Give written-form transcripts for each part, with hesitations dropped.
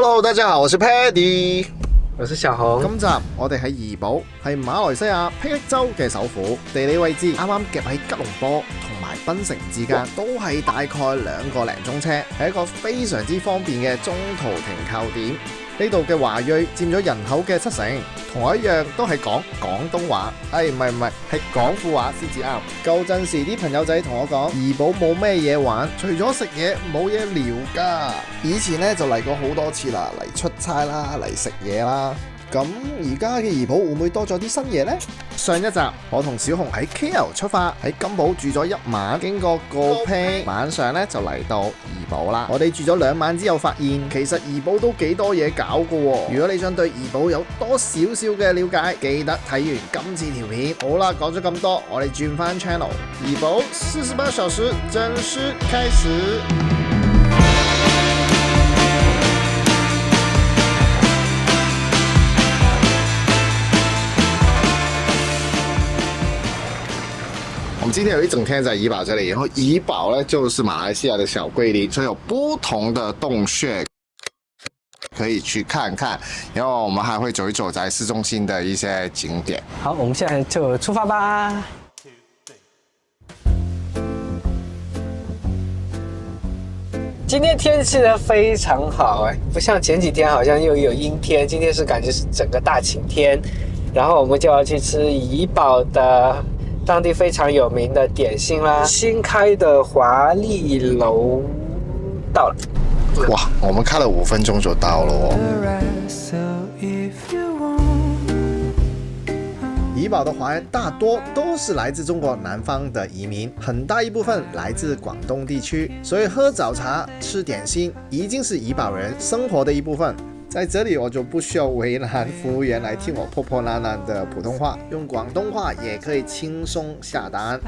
Hello， 大家好，我是 Paddy， 我是小紅。今集我哋喺怡保，係馬來西亞霹靂州嘅首府，地理位置啱啱夾喺吉隆坡同埋檳城之間，都係大概2個零鐘車，係一個非常之方便嘅中途停靠點。呢度嘅華裔佔咗人口嘅70%，同我一樣都係講廣東話，唔係，係廣府話先至啱。舊陣時啲朋友仔同我講，怡保冇咩嘢玩，除咗食嘢冇嘢聊㗎。以前呢就嚟過好多次啦，嚟出差啦，嚟食嘢啦。咁而家嘅怡保會唔會多咗啲新嘢呢？上一集我同小紅喺 KL 出發，喺金寶住咗1晚，經過高披，晚上咧就嚟到怡保啦。我哋住咗2晚之後，發現其實怡保都幾多嘢搞㗎喎。如果你想對怡保有多少少嘅了解，記得睇完今次條片。好啦，講咗咁多，我哋轉翻 channel。怡保48小時正式開始。我们今天有一整天在怡保这里，然后怡保呢就是马来西亚的小桂林，所以有不同的洞穴可以去看看，然后我们还会走一走在市中心的一些景点。好，我们现在就出发吧。今天天气呢非常好不像前几天好像又有阴天，今天是感觉是整个大晴天。然后我们就要去吃怡保的当地非常有名的点心啦，新开的华丽楼到了。哇，我们开了5分钟就到了哦。怡保的华人大多都是来自中国南方的移民，很大一部分来自广东地区，所以喝早茶、吃点心已经是怡保人生活的一部分。在这里我就不需要为难服务员来听我破破烂烂的普通话，用广东话也可以轻松下单。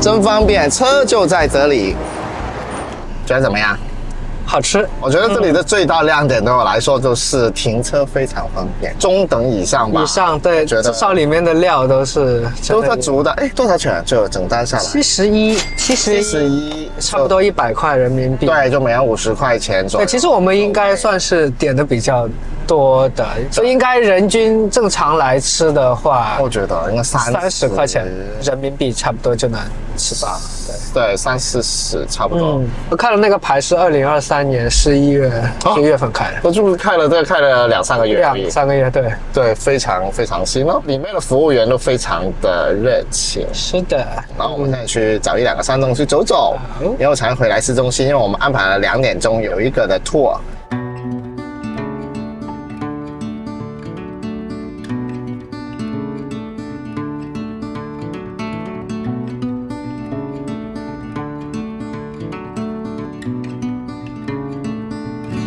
真方便，车就在这里。觉得怎么样？好吃。我觉得这里的最大亮点对我来说就是停车非常方便，中等以上吧。以上对，觉得至少里面的料都是足的。多少钱？就整单下来71，差不多100块人民币。对，就每样50块钱左右。对，其实我们应该算是点的比较多的，所以应该人均正常来吃的话，我觉得应该30块钱人民币差不多就能吃饱。对，30-40差不多。我看了那个牌是2023年11月1月份开的，我就是开了2-3个月而已。2-3个月，对，非常非常新哦。里面的服务员都非常的热情。是的。然后我们现在去找1-2个山洞去走走，然后才回来市中心，因为我们安排了2点钟有一个的 tour。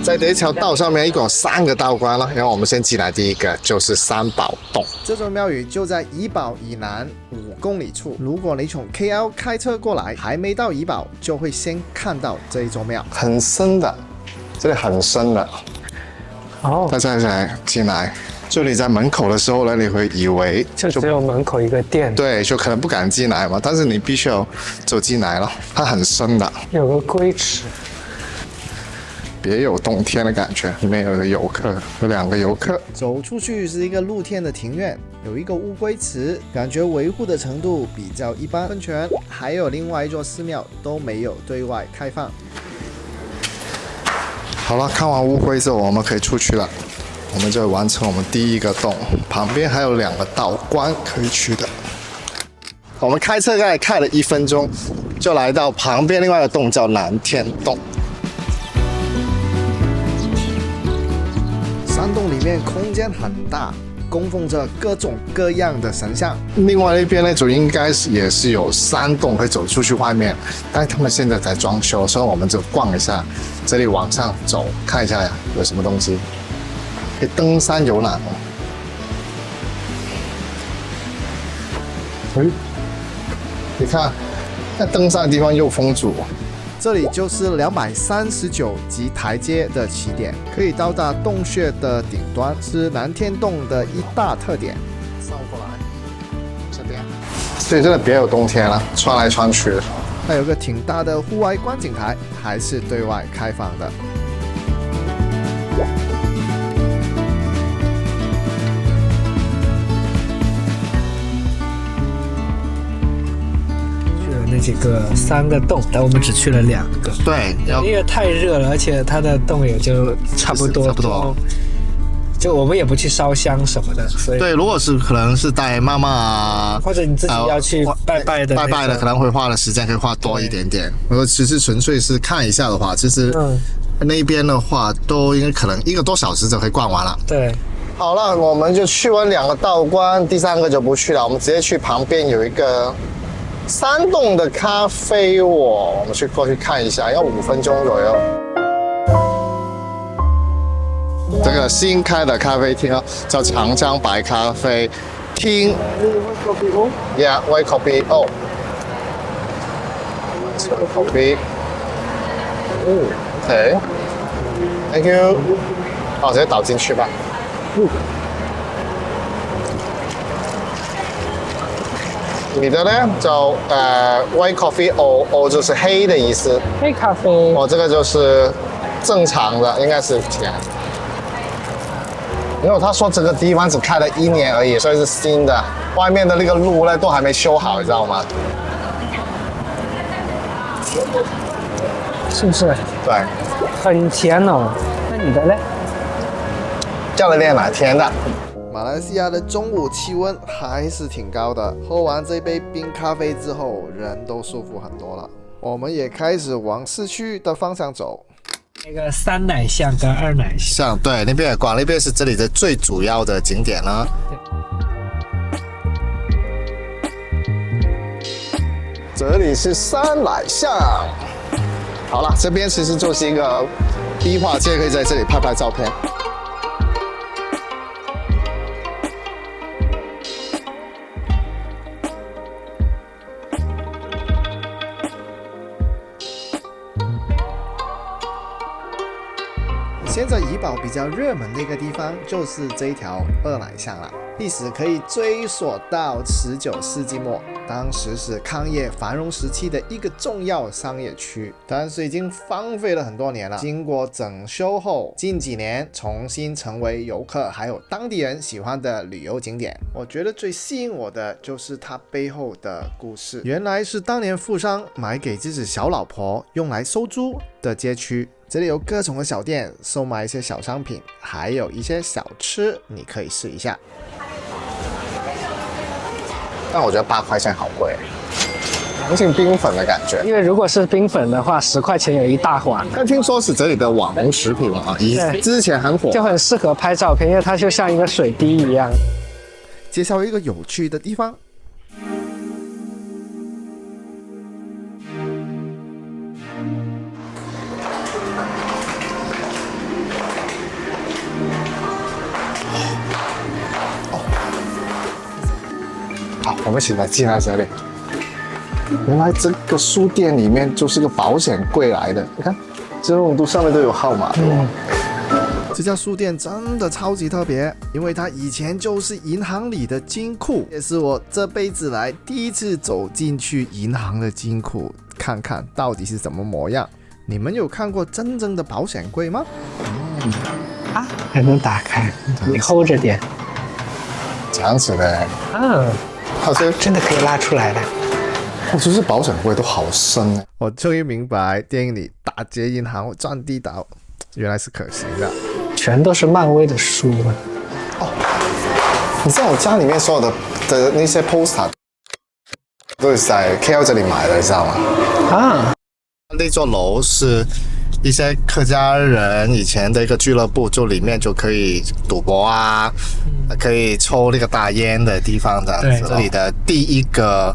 在这一条道上面一共有3个道观了，然后我们先进来第一个就是三宝洞。这座庙宇就在怡保以南5公里处，如果你从 KL 开车过来，还没到怡保，就会先看到这一座庙，很深的，这里很深的。大家来进来，就你在门口的时候呢，你会以为就只有门口一个店，对，就可能不敢进来嘛，但是你必须要走进来了，它很深的，有个龟池。别有洞天的感觉，里面有个游客，有2个游客。走出去是一个露天的庭院，有一个乌龟池，感觉维护的程度比较一般。温泉还有另外一座寺庙都没有对外开放。好了，看完乌龟之后，我们可以出去了，我们就完成我们第1个洞。旁边还有2个道观可以去的。我们开车刚才开了1分钟，就来到旁边另外一个洞，叫南天洞。山洞里面空间很大，供奉着各种各样的神像。另外那边呢，就应该也是有山洞可以走出去外面，但是他们现在在装修，所以我们就逛一下，这里往上走，看一下有什么东西。可以登山游览哦。你看，那登山的地方又封住，这里就是239级台阶的起点，可以到达洞穴的顶端，是南天洞的一大特点。上过来，这边，所以这里别有洞天了，穿来穿去的。还有个挺大的户外观景台，还是对外开放的。那几个3个洞，但我们只去了2个。对，因为太热了，而且它的洞也就差不多。就我们也不去烧香什么的，所以对，如果是可能是带妈妈啊，或者你自己要去拜拜的，可能会花的时间可以花多一点点。如果只是纯粹是看一下的话，其实那边的话都应该可能1个多小时就可以逛完了。对。好了，我们就去完2个道观，第3个就不去了，我们直接去旁边有一个山洞的咖啡窝，我们过去看一下，要5分钟左右。这个新开的咖啡厅叫长江白咖啡厅。Yeah, white coffee. Oh, white coffee. Okay. Thank you. 好，直接倒进去吧。你的呢？叫white coffee O 就是黑的意思。黑咖啡。哦，这个就是正常的，应该是甜。因为他说这个地方只开了1年而已，所以是新的。外面的那个路呢都还没修好，你知道吗？是不是？对。很甜哦。那你的呢？叫了炼奶甜的。马来西亚的中午气温还是挺高的，喝完这杯冰咖啡之后，人都舒服很多了。我们也开始往市区的方向走。那个3奶巷跟2奶巷，对，那边也逛，那边是这里的最主要的景点了。这里是3奶巷。好了，这边其实就是一个壁画街，可以在这里拍拍照片。现在怡保比较热门的一个地方就是这一条2奶巷了，历史可以追溯到19世纪末，当时是康业繁荣时期的一个重要商业区，但是已经荒废了很多年了。经过整修后，近几年重新成为游客还有当地人喜欢的旅游景点。我觉得最吸引我的就是它背后的故事，原来是当年富商买给自己小老婆用来收租的街区。这里有各种的小店，售卖一些小商品，还有一些小吃，你可以试一下。但我觉得8块钱好贵，良心冰粉的感觉。因为如果是冰粉的话，10块钱有一大碗。但听说是这里的网红食品啊，之前很火，就很适合拍照片，因为它就像一个水滴一样。介绍一个有趣的地方。好，我们现在进来这里。原来这个书店里面就是个保险柜来的，你看，这种都上面都有号码。这家书店真的超级特别，因为它以前就是银行里的金库，也是我这辈子来第一次走进去银行的金库，看看到底是怎么模样。你们有看过真正的保险柜吗？啊，还能打开，你 hold 着点。这样子的。啊，好像真的可以拉出来的。我就是保险柜都好深哎。我终于明白电影里打劫银行赚地道原来是可行的。全都是漫威的书。你知道我家里面所有的那些 poster 都是在 KL 这里买的，你知道吗？啊，那座楼是一些客家人以前的一个俱乐部，就里面就可以赌博啊，可以抽那个大烟的地方的。这里的第一个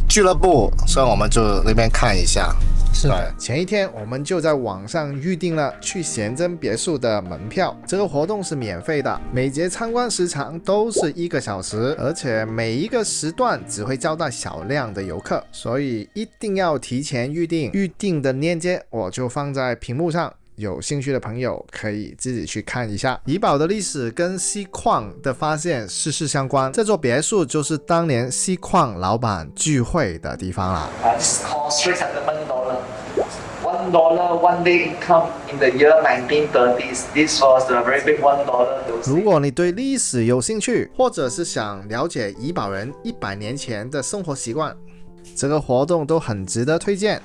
俱乐部，所以我们就那边看一下。是的对，前一天我们就在网上预定了去贤真别墅的门票，这个活动是免费的，每节参观时长都是1个小时，而且每一个时段只会招待少量的游客，所以一定要提前预定。预定的链接我就放在屏幕上。有兴趣的朋友可以自己去看一下。怡保的历史跟锡矿的发现息息相关，这座别墅就是当年锡矿老板聚会的地方啦。This cost $300. $1 one day income in the year 1930s. This was a very big $1. 如果你对历史有兴趣，或者是想了解怡保人100年前的生活习惯，这个活动都很值得推荐。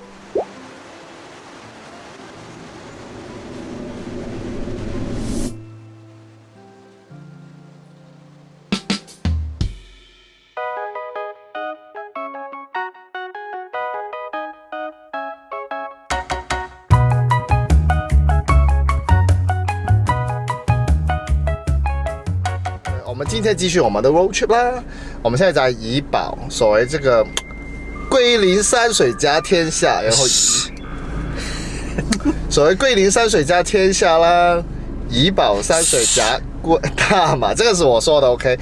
我们今天继续我们的 road trip 啦。我们现在在怡保，所谓这个桂林山水家天下，然后所谓桂林山水家天下啦，怡保山水夹大马，这个是我说的 ，OK。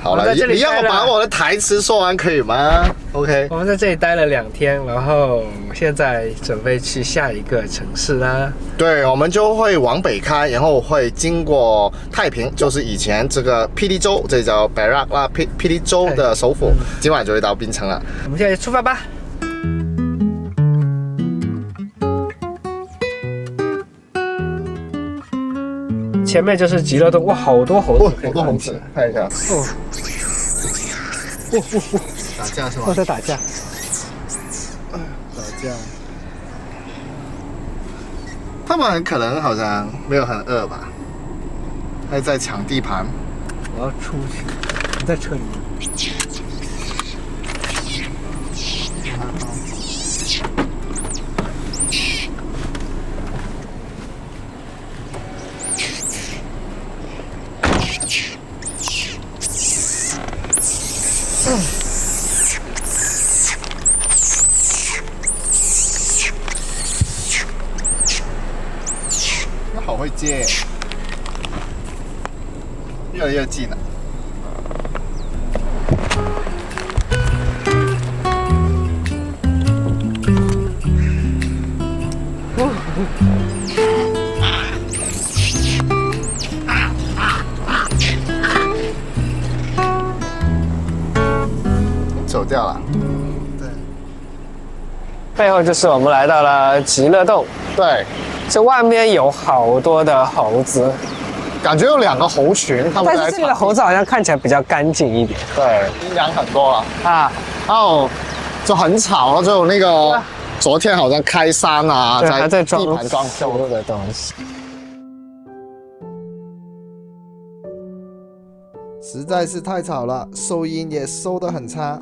好了，你让我把我的台词说完可以吗 ？OK。我们在这里待了2天，然后现在准备去下一个城市啦。对，我们就会往北开，然后会经过太平，就是以前这个霹雳州，这叫 Perak 啦，霹雳州的首府。今晚就会到槟城了。我们现在出发吧。前面就是极乐洞，哇，好多猴子，好多猴子，看一下。打架是吗？在打架。打架。他们可能好像没有很饿吧，还在抢地盘。我要出去，你在车里面。他好会接，越来越近了。走掉了。背后就是我们来到了极乐洞，对，这外面有好多的猴子，感觉有2个猴群，他们在但是这里的猴子好像看起来比较干净一点对，阴凉很多了。啊。然后就很吵了，就有那个昨天好像开山啊，对，还在地盘装修。修的东西。实在是太吵了，收音也收得很差。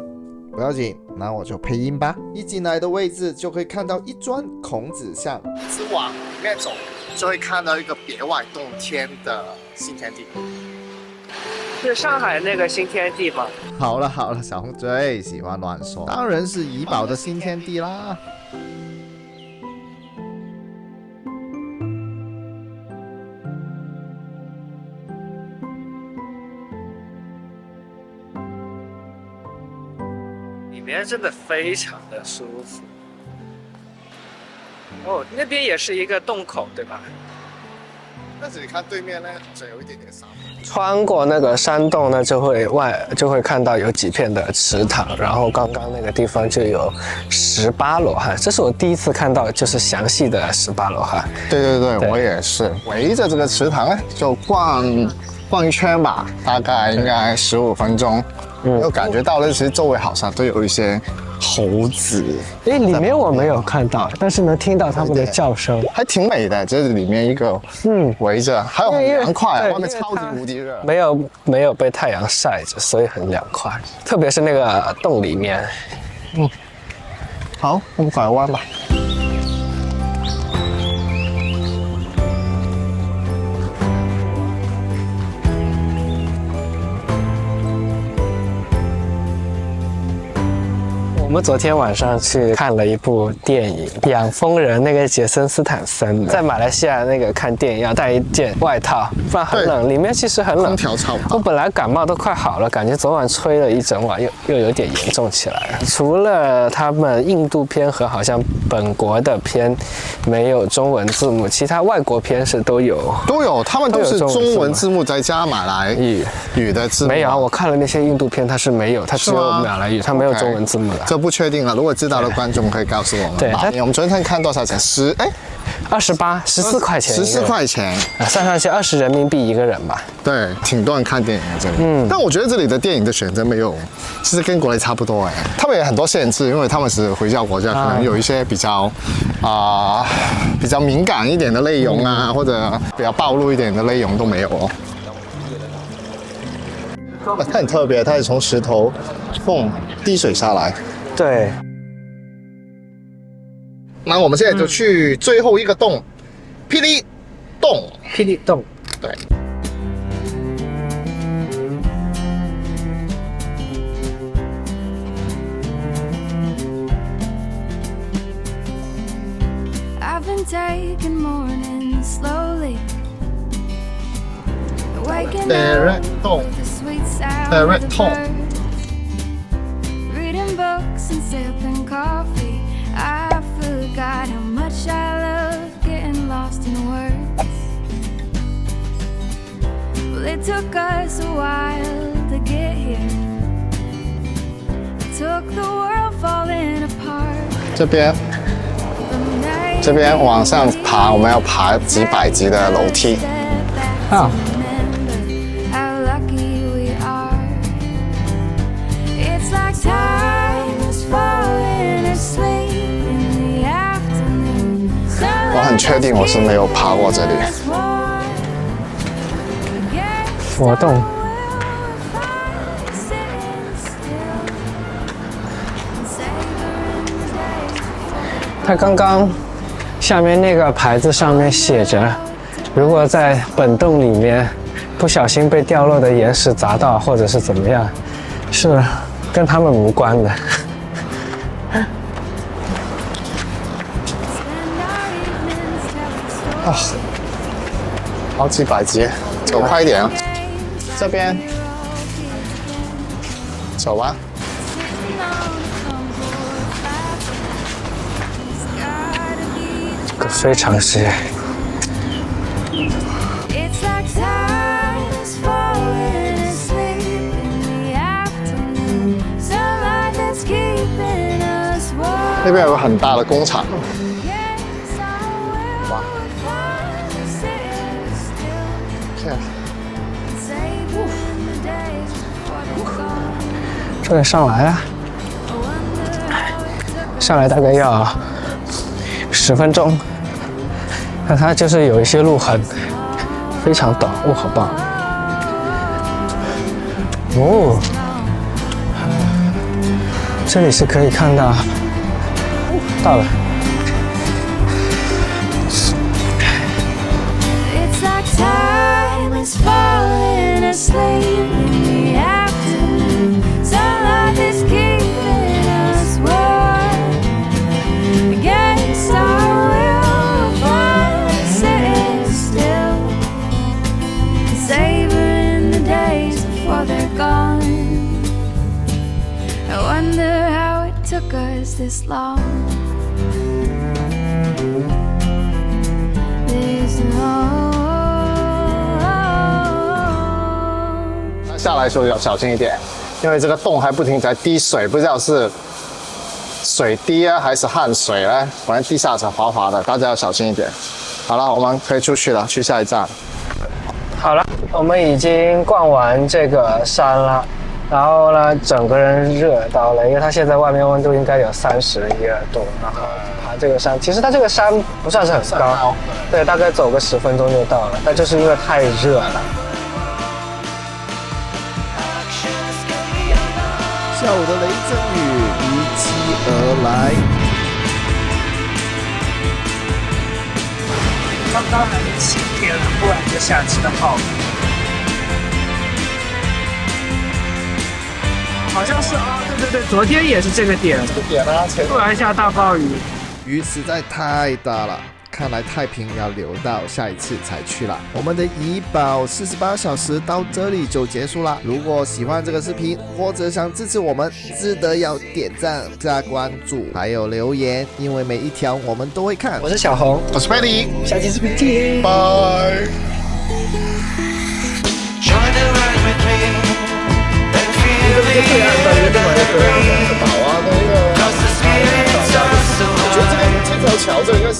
不要紧，那我就配音吧。一进来的位置就会看到一尊孔子像，一直往里面走就会看到一个别外洞天的新天地。是上海那个新天地吗？好了好了，小红最喜欢乱说，当然是怡保的新天地啦。里面真的非常的舒服。哦，那边也是一个洞口，对吧？但是你看对面呢，只有一点点沙漠。穿过那个山洞呢，就会看到有几片的池塘，然后刚刚那个地方就有18罗汉，这是我第一次看到就是详细的18罗汉。对对对，对我也是围着这个池塘呢，就逛一圈吧，大概应该15分钟。又感觉到了，其实周围好像都有一些猴子。诶，里面我没有看到，但是能听到它们的叫声，还挺美的。这里面一个围着，还有很凉快，外面超级无敌热。没有被太阳晒着，所以很凉快。特别是那个洞里面。好，我们拐弯吧。我们昨天晚上去看了一部电影《养蜂人》，那个杰森斯坦森的，在马来西亚那个看电影要带一件外套，不然很冷，里面其实很冷。空调超大。我本来感冒都快好了，感觉昨晚吹了一整晚，又有点严重起来了。除了他们印度片和好像本国的片没有中文字幕，其他外国片是都有，他们都是中文字幕再加马来语的字幕。没有，我看了那些印度片，它是没有，它只有马来语，它没有中文字幕的。这不确定了，如果知道的观众可以告诉我们。对，我们昨天看多少钱？28，14块钱，14块钱，算上去20人民币一个人吧。对，挺多人看电影的这里。但我觉得这里的电影的选择没有，其实跟国内差不多哎。他们也很多限制，因为他们是回教国家，可能有一些比较比较敏感一点的内容啊，或者比较暴露一点的内容都没有哦。它很特别，它是从石头缝滴水下来。对。那我们现在就去最后一个洞，霹雳洞。霹雳洞。对。I've been taking mornings slowly, waking up with the sweet sound of the birds, reading books and sipping coffee. I forgot how much I love getting lost in words. Well, it took us a while to get here. It took the world falling apart. 这边往上爬，我们要爬几百级的楼梯。啊。我很确定我是没有爬过这里。佛洞。它刚刚下面那个牌子上面写着，如果在本洞里面不小心被掉落的岩石砸到，或者是怎么样，是跟他们无关的。啊，好几百级，走快一点啊！这边，走吧。非常是。那边有个很大的工厂。哇！这个上来了，上来大概要10分钟。那它就是有一些路痕，非常陡，哦，好棒！哦，这里是可以看到，到了。This long, there's no 下来的时候要小心一点，因为这个洞还不停在滴水，不知道是水滴啊还是汗水呢，反正地下是滑滑的，大家要小心一点。好了，我们可以出去了，去下一站。好了，我们已经逛完这个山了。然后呢，整个人热到了，因为它现在外面温度应该有31、2度。然后爬这个山，其实它这个山不算是很高，对，大概走个10分钟就到了，但就是因为太热了。下午的雷阵雨如期而来，刚刚还是晴天，突然就下起了暴雨。好像是啊，对，昨天也是这个点，点啊，前突然下大暴雨。雨实在太大了，看来太平要留到下一次才去了。我们的怡保48小时到这里就结束了。如果喜欢这个视频，或者想支持我们，记得要点赞、加关注，还有留言，因为每一条我们都会看。我是小红，我是 Paddy，下期视频见，拜。 Join the ride with me and feel the岛啊，那个 cause the spirits are so 我觉得这条桥这个应该是。